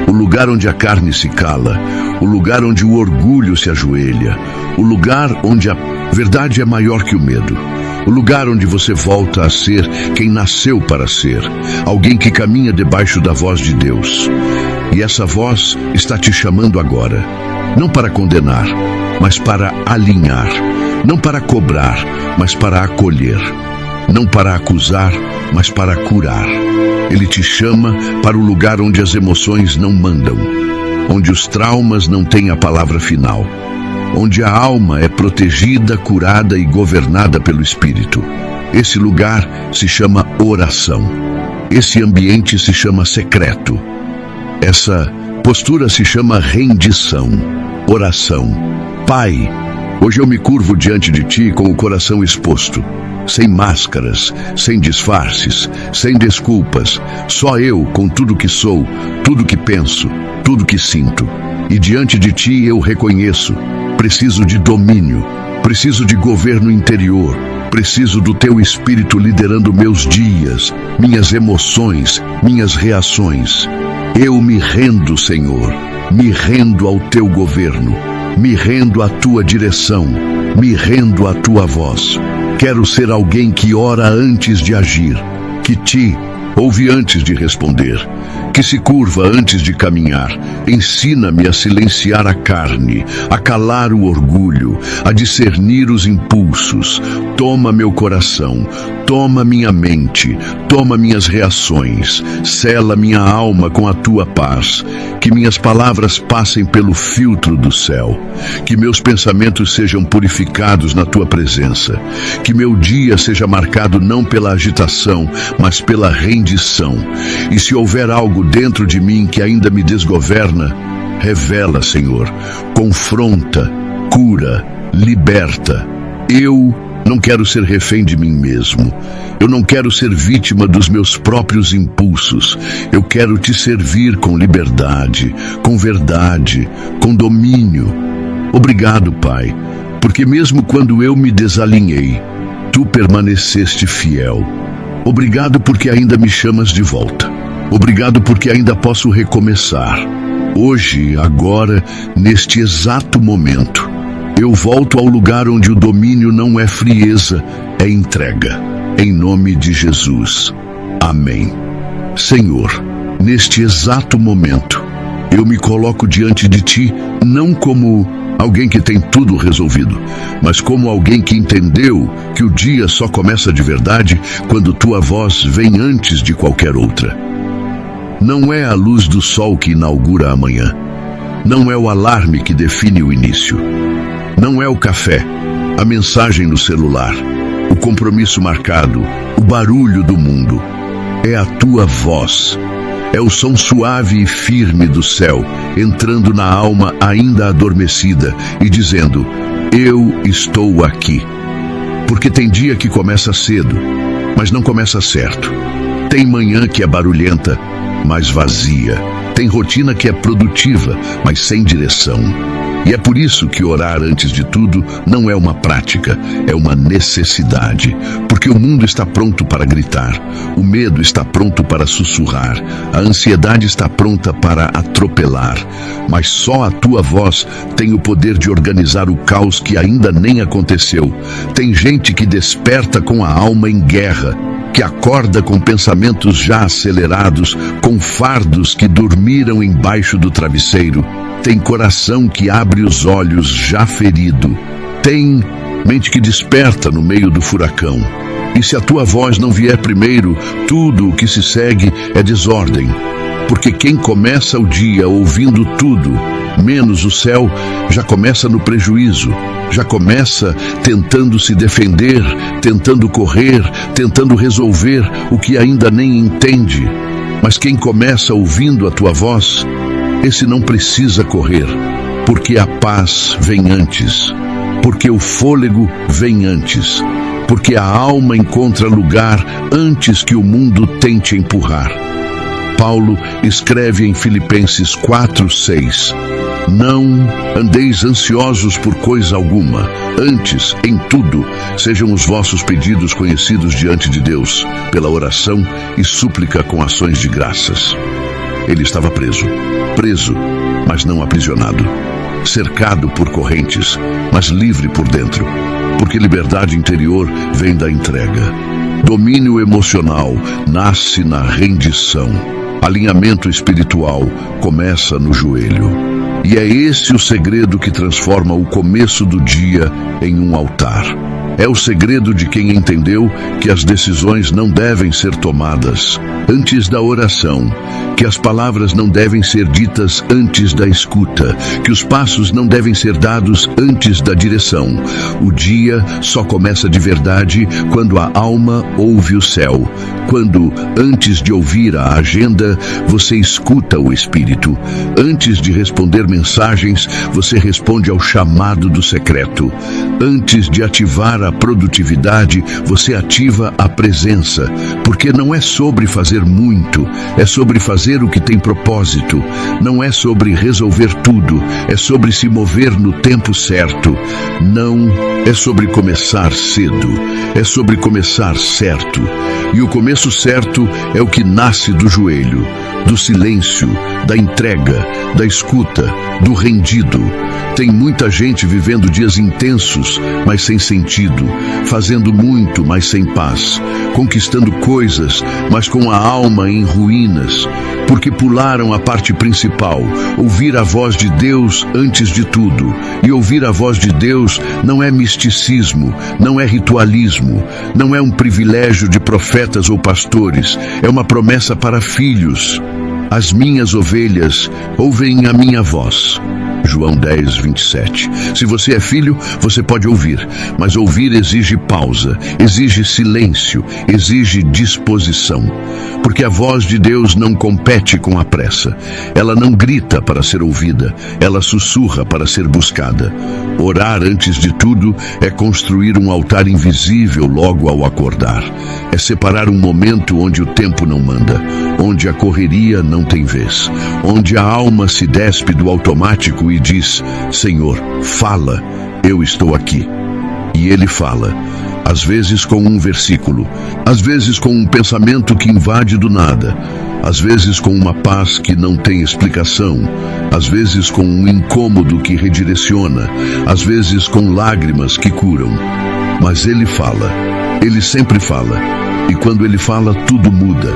O lugar onde a carne se cala, o lugar onde o orgulho se ajoelha, o lugar onde a verdade é maior que o medo. O lugar onde você volta a ser quem nasceu para ser, alguém que caminha debaixo da voz de Deus. E essa voz está te chamando agora, não para condenar, mas para alinhar, não para cobrar, mas para acolher, não para acusar, mas para curar. Ele te chama para o lugar onde as emoções não mandam, onde os traumas não têm a palavra final, onde a alma é protegida, curada e governada pelo Espírito. Esse lugar se chama oração. Esse ambiente se chama secreto. Essa postura se chama rendição, oração. Pai, hoje eu me curvo diante de Ti com o coração exposto, sem máscaras, sem disfarces, sem desculpas, só eu com tudo que sou, tudo que penso, tudo que sinto. E diante de Ti eu reconheço, preciso de domínio, preciso de governo interior, preciso do Teu Espírito liderando meus dias, minhas emoções, minhas reações. Eu me rendo, Senhor, me rendo ao Teu governo, me rendo à Tua direção, me rendo à Tua voz. Quero ser alguém que ora antes de agir, que Te ouve antes de responder, que se curva antes de caminhar. Ensina-me a silenciar a carne, a calar o orgulho, a discernir os impulsos. Toma meu coração, toma minha mente, toma minhas reações, sela minha alma com a Tua paz, que minhas palavras passem pelo filtro do céu, que meus pensamentos sejam purificados na Tua presença, que meu dia seja marcado não pela agitação, mas pela rendição. E se houver algo dentro de mim que ainda me desgoverna, revela, Senhor, confronta, cura, liberta. Eu não quero ser refém de mim mesmo. Eu não quero ser vítima dos meus próprios impulsos. Eu quero Te servir com liberdade, com verdade, com domínio. Obrigado, Pai, porque mesmo quando eu me desalinhei, Tu permaneceste fiel. Obrigado porque ainda me chamas de volta. Obrigado porque ainda posso recomeçar. Hoje, agora, neste exato momento. Eu volto ao lugar onde o domínio não é frieza, é entrega. Em nome de Jesus. Amém. Senhor, neste exato momento, eu me coloco diante de Ti, não como alguém que tem tudo resolvido, mas como alguém que entendeu que o dia só começa de verdade quando Tua voz vem antes de qualquer outra. Não é a luz do sol que inaugura a manhã. Não é o alarme que define o início. Não é o café, a mensagem no celular, o compromisso marcado, o barulho do mundo. É a Tua voz. É o som suave e firme do céu, entrando na alma ainda adormecida e dizendo: eu estou aqui. Porque tem dia que começa cedo, mas não começa certo. Tem manhã que é barulhenta, mas vazia. Tem rotina que é produtiva, mas sem direção. E é por isso que orar antes de tudo não é uma prática, é uma necessidade. Porque o mundo está pronto para gritar, o medo está pronto para sussurrar, a ansiedade está pronta para atropelar. Mas só a Tua voz tem o poder de organizar o caos que ainda nem aconteceu. Tem gente que desperta com a alma em guerra, que acorda com pensamentos já acelerados, com fardos que dormiram embaixo do travesseiro. Tem coração que abre os olhos já ferido. Tem mente que desperta no meio do furacão. E se a Tua voz não vier primeiro, tudo o que se segue é desordem. Porque quem começa o dia ouvindo tudo, menos o céu, já começa no prejuízo. Já começa tentando se defender, tentando correr, tentando resolver o que ainda nem entende. Mas quem começa ouvindo a Tua voz, esse não precisa correr, porque a paz vem antes, porque o fôlego vem antes, porque a alma encontra lugar antes que o mundo tente empurrar. Paulo escreve em Filipenses 4:6: não andeis ansiosos por coisa alguma, antes, em tudo, sejam os vossos pedidos conhecidos diante de Deus, pela oração e súplica com ações de graças. Ele estava preso, mas não aprisionado, cercado por correntes, mas livre por dentro, porque liberdade interior vem da entrega. Domínio emocional nasce na rendição. Alinhamento espiritual começa no joelho. E é esse o segredo que transforma o começo do dia em um altar. É o segredo de quem entendeu que as decisões não devem ser tomadas antes da oração, que as palavras não devem ser ditas antes da escuta, que os passos não devem ser dados antes da direção. O dia só começa de verdade quando a alma ouve o céu, quando, antes de ouvir a agenda, você escuta o Espírito. Antes de responder mensagens, você responde ao chamado do secreto. Antes de ativar a produtividade, você ativa a presença, porque não é sobre fazer muito, é sobre fazer o que tem propósito. Não é sobre resolver tudo, é sobre se mover no tempo certo. Não é sobre começar cedo, é sobre começar certo. E o começo certo é o que nasce do joelho, do silêncio, da entrega, da escuta, do rendido. Tem muita gente vivendo dias intensos, mas sem sentido, fazendo muito, mas sem paz, conquistando coisas, mas com a alma em ruínas, porque pularam a parte principal, ouvir a voz de Deus antes de tudo. E ouvir a voz de Deus não é misticismo, não é ritualismo, não é um privilégio de profetas ou pastores, é uma promessa para filhos. As minhas ovelhas ouvem a minha voz. João 10:27. Se você é filho, você pode ouvir, mas ouvir exige pausa, exige silêncio, exige disposição. Porque a voz de Deus não compete com a pressa. Ela não grita para ser ouvida, ela sussurra para ser buscada. Orar antes de tudo é construir um altar invisível logo ao acordar. É separar um momento onde o tempo não manda, onde a correria não tem vez, onde a alma se despe do automático e diz: Senhor, fala, eu estou aqui. E Ele fala, às vezes com um versículo, às vezes com um pensamento que invade do nada, às vezes com uma paz que não tem explicação, às vezes com um incômodo que redireciona, às vezes com lágrimas que curam. Mas Ele fala, Ele sempre fala, e quando Ele fala, tudo muda.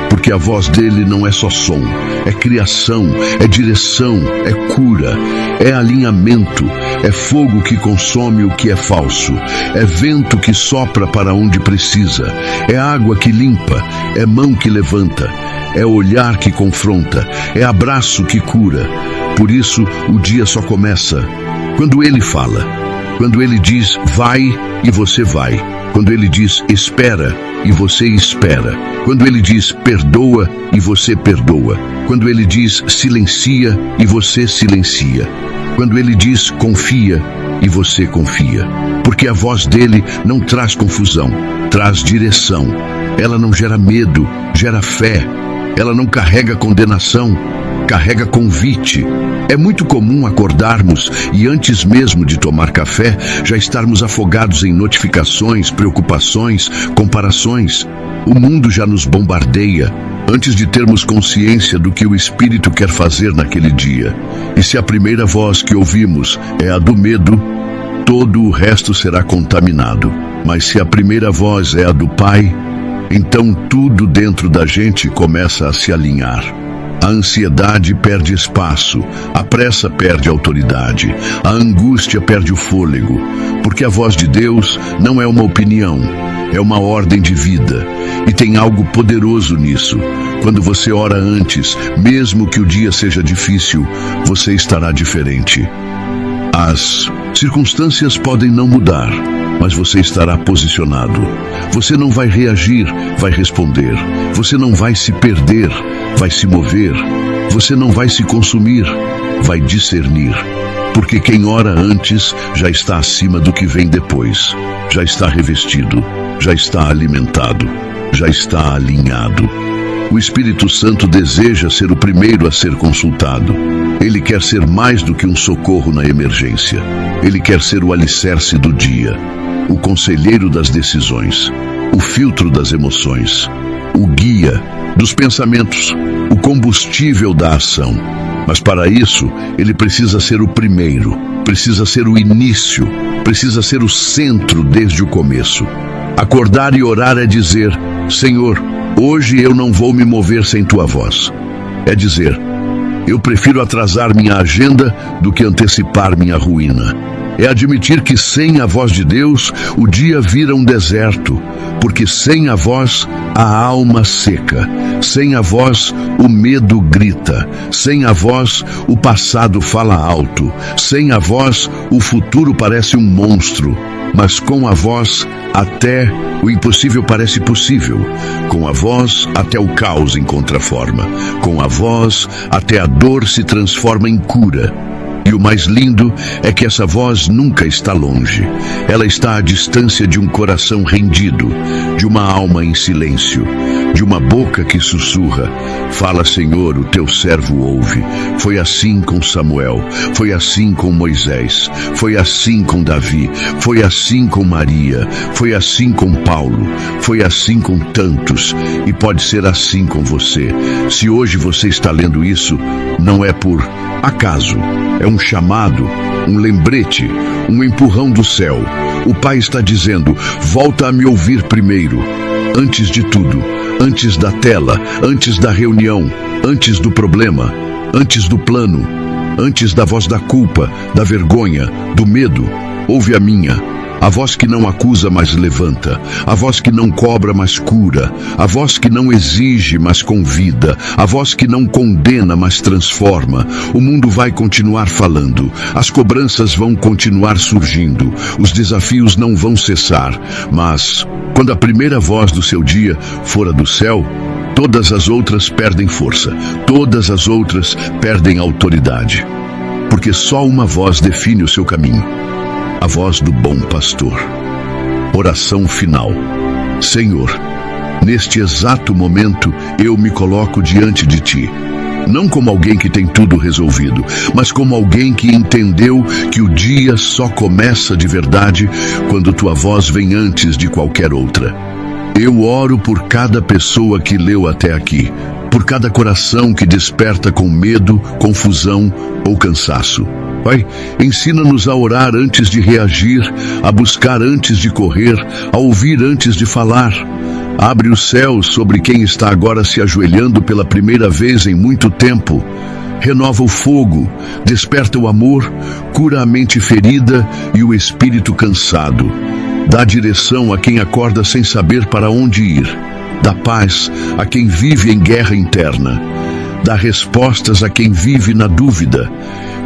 Porque a voz dele não é só som, é criação, é direção, é cura, é alinhamento, é fogo que consome o que é falso, é vento que sopra para onde precisa, é água que limpa, é mão que levanta, é olhar que confronta, é abraço que cura. Por isso, o dia só começa quando Ele fala, quando Ele diz vai e você vai, quando Ele diz espera e você espera, quando Ele diz perdoa e você perdoa, quando Ele diz silencia e você silencia, quando Ele diz confia e você confia. Porque a voz dele não traz confusão, traz direção. Ela não gera medo, gera fé. Ela não carrega condenação, carrega convite. É muito comum acordarmos e antes mesmo de tomar café, já estarmos afogados em notificações, preocupações, comparações. O mundo já nos bombardeia antes de termos consciência do que o Espírito quer fazer naquele dia. E se a primeira voz que ouvimos é a do medo, todo o resto será contaminado. Mas se a primeira voz é a do Pai, então tudo dentro da gente começa a se alinhar. A ansiedade perde espaço, a pressa perde autoridade, a angústia perde o fôlego, porque a voz de Deus não é uma opinião, é uma ordem de vida, e tem algo poderoso nisso. Quando você ora antes, mesmo que o dia seja difícil, você estará diferente. As circunstâncias podem não mudar, mas você estará posicionado. Você não vai reagir, vai responder. Você não vai se perder, vai se mover. Você não vai se consumir, vai discernir. Porque quem ora antes já está acima do que vem depois. Já está revestido, já está alimentado, já está alinhado. O Espírito Santo deseja ser o primeiro a ser consultado. Ele quer ser mais do que um socorro na emergência. Ele quer ser o alicerce do dia, o conselheiro das decisões, o filtro das emoções, o guia dos pensamentos, o combustível da ação. Mas para isso, ele precisa ser o primeiro, precisa ser o início, precisa ser o centro desde o começo. Acordar e orar é dizer: Senhor, hoje eu não vou me mover sem tua voz. É dizer: eu prefiro atrasar minha agenda do que antecipar minha ruína. É admitir que sem a voz de Deus, o dia vira um deserto, porque sem a voz, a alma seca. Sem a voz, o medo grita. Sem a voz, o passado fala alto. Sem a voz, o futuro parece um monstro. Mas com a voz, até o impossível parece possível. Com a voz, até o caos encontra forma. Com a voz, até a dor se transforma em cura. E o mais lindo é que essa voz nunca está longe. Ela está à distância de um coração rendido, de uma alma em silêncio, de uma boca que sussurra: fala, Senhor, o teu servo ouve. Foi assim com Samuel, foi assim com Moisés, foi assim com Davi, foi assim com Maria, foi assim com Paulo, foi assim com tantos, e pode ser assim com você. Se hoje você está lendo isso, não é por acaso. É um chamado, um lembrete, um empurrão do céu. O Pai está dizendo: volta a me ouvir primeiro. Antes de tudo, antes da tela, antes da reunião, antes do problema, antes do plano, antes da voz da culpa, da vergonha, do medo, ouve a minha. A voz que não acusa, mas levanta. A voz que não cobra, mas cura. A voz que não exige, mas convida. A voz que não condena, mas transforma. O mundo vai continuar falando. As cobranças vão continuar surgindo. Os desafios não vão cessar. Mas, quando a primeira voz do seu dia for a do céu, todas as outras perdem força. Todas as outras perdem autoridade. Porque só uma voz define o seu caminho. A voz do bom pastor. Oração final. Senhor, neste exato momento eu me coloco diante de ti. Não como alguém que tem tudo resolvido, mas como alguém que entendeu que o dia só começa de verdade quando tua voz vem antes de qualquer outra. Eu oro por cada pessoa que leu até aqui, por cada coração que desperta com medo, confusão ou cansaço. Pai, ensina-nos a orar antes de reagir, a buscar antes de correr, a ouvir antes de falar. Abre os céus sobre quem está agora se ajoelhando pela primeira vez em muito tempo. Renova o fogo, desperta o amor, cura a mente ferida e o espírito cansado. Dá direção a quem acorda sem saber para onde ir. Dá paz a quem vive em guerra interna. Dá respostas a quem vive na dúvida.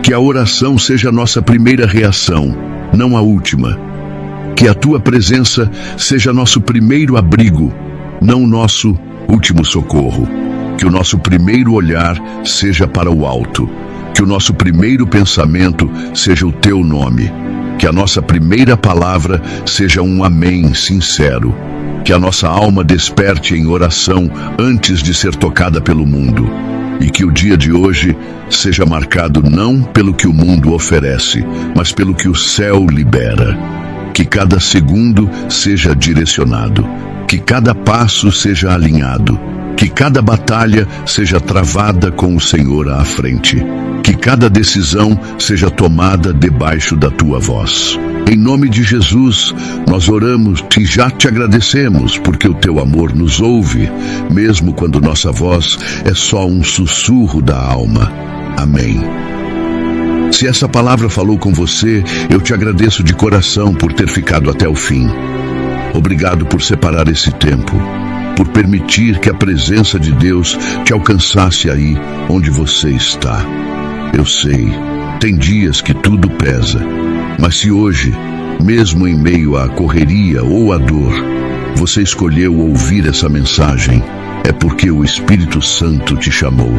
Que a oração seja a nossa primeira reação, não a última. Que a tua presença seja nosso primeiro abrigo, não nosso último socorro. Que o nosso primeiro olhar seja para o alto. Que o nosso primeiro pensamento seja o teu nome. Que a nossa primeira palavra seja um amém sincero. Que a nossa alma desperte em oração antes de ser tocada pelo mundo. E que o dia de hoje seja marcado não pelo que o mundo oferece, mas pelo que o céu libera. Que cada segundo seja direcionado. Que cada passo seja alinhado. Que cada batalha seja travada com o Senhor à frente. Que cada decisão seja tomada debaixo da tua voz. Em nome de Jesus, nós oramos e já te agradecemos, porque o teu amor nos ouve, mesmo quando nossa voz é só um sussurro da alma. Amém. Se essa palavra falou com você, eu te agradeço de coração por ter ficado até o fim. Obrigado por separar esse tempo, por permitir que a presença de Deus te alcançasse aí onde você está. Eu sei, tem dias que tudo pesa, mas se hoje, mesmo em meio à correria ou à dor, você escolheu ouvir essa mensagem, é porque o Espírito Santo te chamou.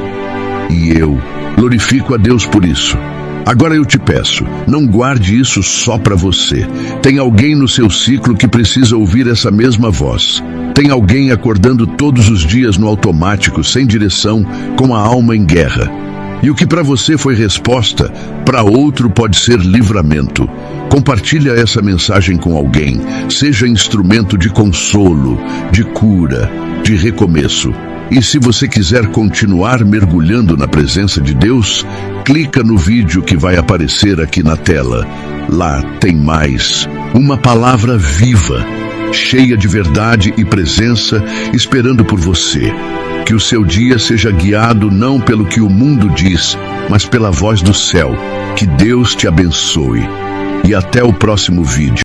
E eu glorifico a Deus por isso. Agora eu te peço, não guarde isso só para você. Tem alguém no seu ciclo que precisa ouvir essa mesma voz. Tem alguém acordando todos os dias no automático, sem direção, com a alma em guerra. E o que para você foi resposta, para outro pode ser livramento. Compartilha essa mensagem com alguém. Seja instrumento de consolo, de cura, de recomeço. E se você quiser continuar mergulhando na presença de Deus, clica no vídeo que vai aparecer aqui na tela. Lá tem mais. Uma palavra viva, cheia de verdade e presença, esperando por você. Que o seu dia seja guiado não pelo que o mundo diz, mas pela voz do céu. Que Deus te abençoe. E até o próximo vídeo.